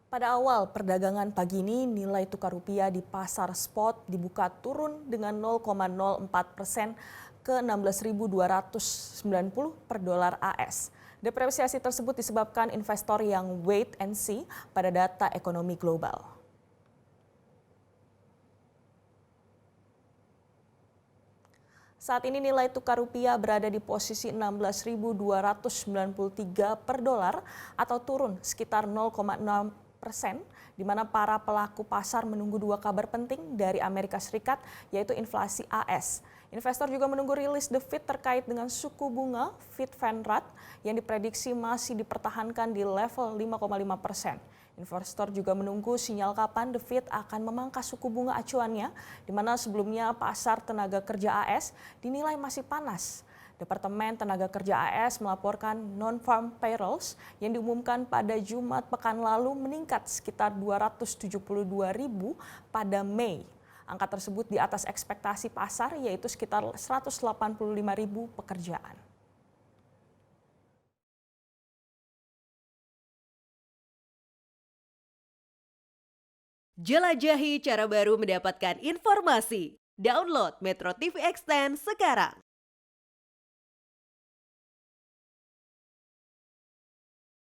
Pada awal perdagangan pagi ini, nilai tukar rupiah di pasar spot dibuka turun dengan 0,04% ke 16.290 per dolar AS. Depresiasi tersebut disebabkan investor yang wait and see pada data ekonomi global. Saat ini nilai tukar rupiah berada di posisi 16.293 per dolar atau turun sekitar 0,6%, di mana para pelaku pasar menunggu dua kabar penting dari Amerika Serikat, yaitu inflasi AS. Investor juga menunggu rilis The Fed terkait dengan suku bunga Fed Fund Rate yang diprediksi masih dipertahankan di level 5,5%. Investor juga menunggu sinyal kapan The Fed akan memangkas suku bunga acuannya, di mana sebelumnya pasar tenaga kerja AS dinilai masih panas. Departemen Tenaga Kerja AS melaporkan non-farm payrolls yang diumumkan pada Jumat pekan lalu meningkat sekitar 272.000 pada Mei. Angka tersebut di atas ekspektasi pasar, yaitu sekitar 185.000 pekerjaan. Jelajahi cara baru mendapatkan informasi. Download Metro TV Extend sekarang.